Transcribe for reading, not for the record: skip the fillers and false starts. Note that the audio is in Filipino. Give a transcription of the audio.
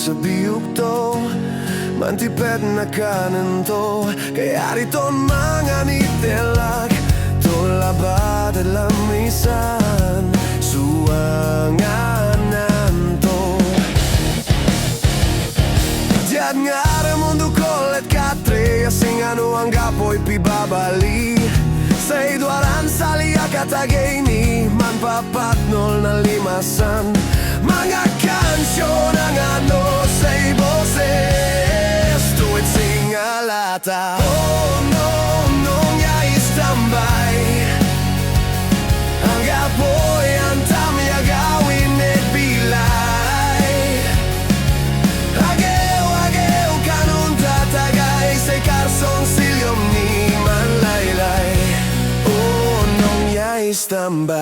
sa biyog to, mantipid na kanan to. Kaya rito mga nitelak, tulabad at lamisan, suwanganan to. Diyan nga mundo kolet katre, asing ano ang gapoy pibabali. Sa idwaran saliak at agay man papatnol na limasan. Mga kansyon ang ano sa boses, tuwid singalata. Oh no, nong ya istambay, ang gapoy ang tamya gawin at bilay. Ageo kanun tatagay, sa karsong silyom ni manlaylay. Oh nong ya istambay.